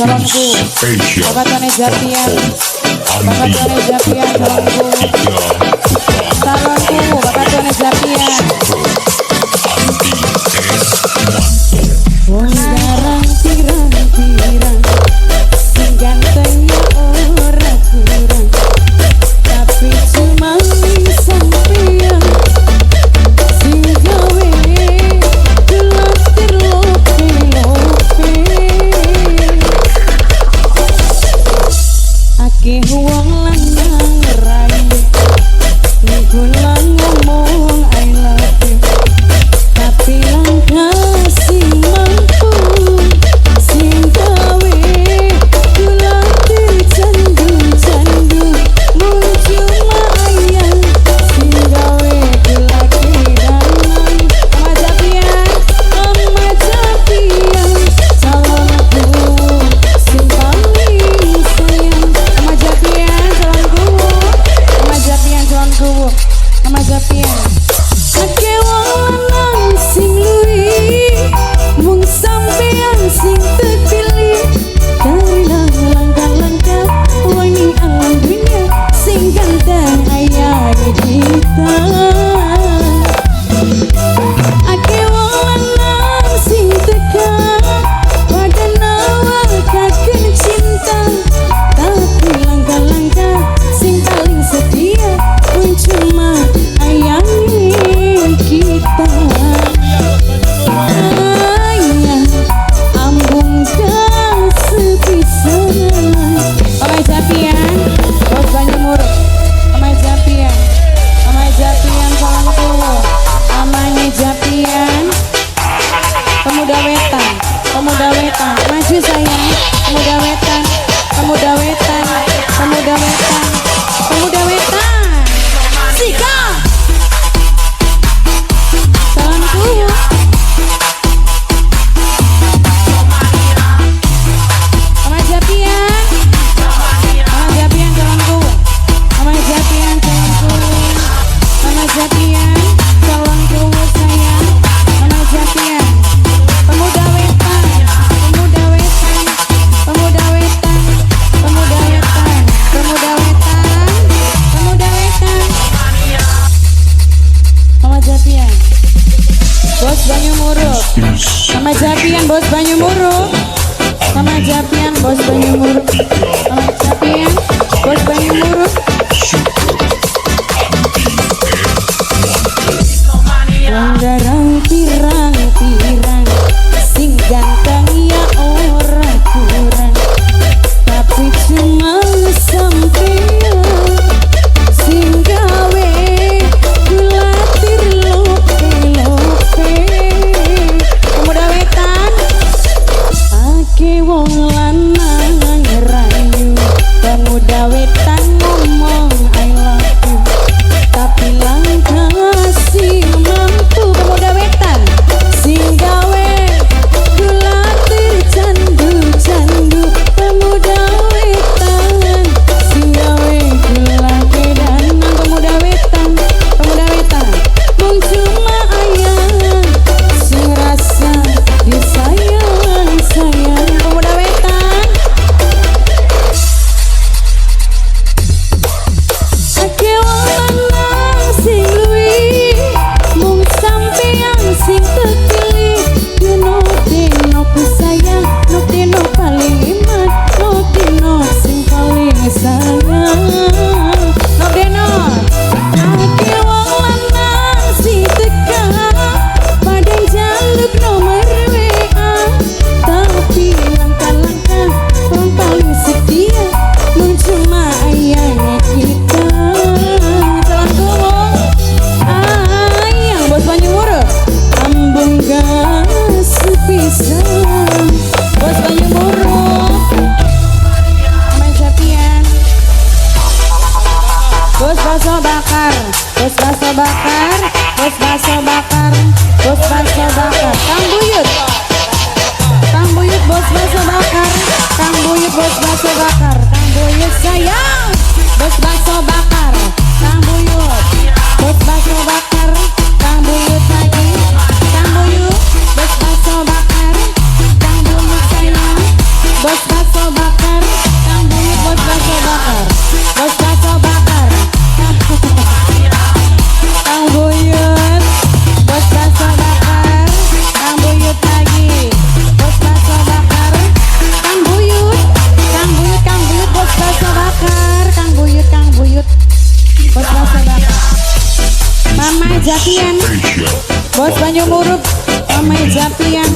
calonku. Bapak Tony Japian. Bapak Tony Japian calonku. Calonku Bapak Tony Japian. Wong garang pirang-pirang sing gantengnya ora kurang, tapi cuma sampeyan sing gawe gelantir lope-lope. Akeh wong lanang rayu ngulang ngomong I love you, tapi langkah sing mampu sing gawe gelantir candu-candu muncul ayang sing gawe gelake danang. Ama Japian calonku sing paling sayang. Ama Japian calonku, Ama Japian calonku, Ama Japian. Akeh wong lanang sing luwih mung sampeyan sing terpilih dari langkah-langkah wani alam dunia sing ganteng ayah kita. Akeh wong lanang sing tekan pada nawakaken cinta, tapi langkah-langkah sing paling setia pun cuma ayah kita. Ayah ambung dah sepisan. Ama Japian bos Banyumur. Ama Japian, Ama Japian calonku, Amanya Japian. Pemuda wetan, pemuda wetan, maju sayang. Pemuda wetan, pemuda wetan, pemuda wetan, pemuda wetan. Sika calonku. Ama Japian, Ama Japian calonku, Ama Japian calonku, Ama Japian calonku sayang. Ama Japian, pemuda wetan, pemuda wetan, pemuda wetan, pemuda wetan, pemuda wetan, pemuda wetan. Ama Japian bos Banyumuruk. Ama Japian bos Banyumuruk. Ama Japian bos Banyumuruk. Ama Japian bos Banyumuruk. Wong garang pirang-pirang sing ganteng ya ora kurang, tapi cuma sampeyan sing gawe gulatir lope-lope. Pemuda wetan akeh wong lanang rayu, pemuda wetan ngomong I love you, tapi langkah sing mampu. Pemuda wetan sing gawe gulatir candu-candu, pemuda wetan sing gawe gelake danang. Pemuda wetan, pemuda wetan mung cuma ayang sing rasa disayang-sayang. Pemuda wetan akeh wong lanang sing luwih mung sampeyan sing terpilih. Dino pesayang, dino paling iman, dino sing paling sayang. Dino akeh wong lanang sing tekan pada jaluk nomor WA, tapi langkah-langkah yang paling setia mun cuma ayahnya kita. Calonku ayang bos Banyumuruk, ambung gas sepisan bos Banyumuruk. Ama Japian bos baso bakar, bos baso bakar, bos baso bakar, bos baso bakar. Kang Buyut, Kang Buyut bos baso bakar, Kang Buyut bos baso bakar, Kang Buyut sayang bos baso bakar, Kang Buyut bos baso bakar, Kang Buyut lagi, Kang Buyut bos baso bakar, Kang Buyut sayang bos baso Banyu Murub Mamai Japian,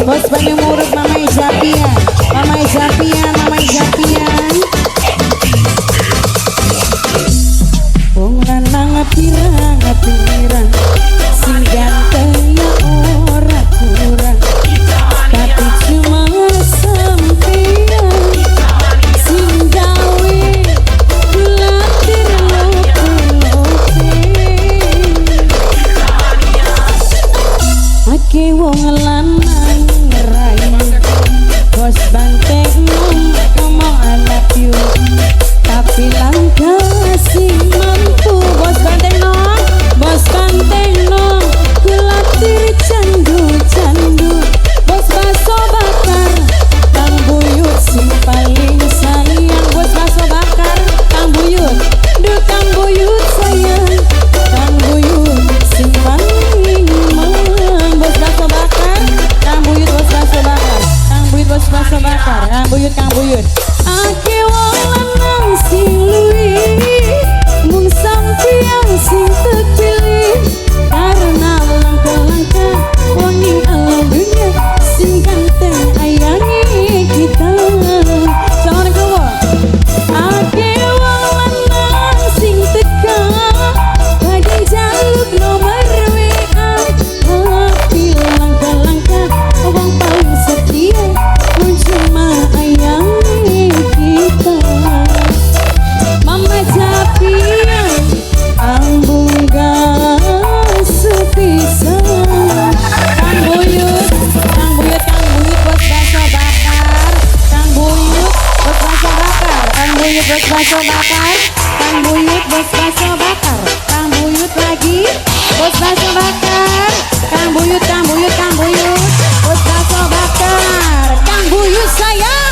bos Banyu Murub Mamai Japian, Mamai Japian, Mamai Japian. Wong lanang pirang-pirang sing ganteng ya ora kurang, tapi cuma sampeyan sing gawe kulatir lope-lope. Ake wong lanang ngerayu, bos banteng ngomong I love you, tapi langka sing mampu. Bos banteng nong, bos banteng nong, kulatir candu-candu. Bos baso bakar, Kang Buyut sing paling sayang. Bos baso bakar, Kang Buyut, duh Kang Buyut sayang, Kang Buyut sing paling mang. Bos baso bakar, Kang Buyut, bos baso bakar, Kang Buyut, bos baso bakar, Kang Buyut, Kang Buyut. Ake wong lanang sing luwih, mung sampeyan sing terpilih, karena langkah-langkah wong ning alam dunia sing ganteng ayangi kita. Jangan keluar. Ake wong lanang sing teka, kadang jaluk nomor WA, tapi langkah-langkah wong paling setia mun cuma ayangi kita. Mama Japian ambung gas sepisan. Kang Buyut, Kang Buyut, Kang Buyut, bos baso bakar, Kang Buyut, bos baso bakar, Kang Buyut, bos baso bakar, Kang Buyut, bos baso bakar, Kang Buyut lagi, bos baso bakar, Kang Buyut, Kang Buyut, Kang Buyut, bos baso bakar, Kang Buyut sayang.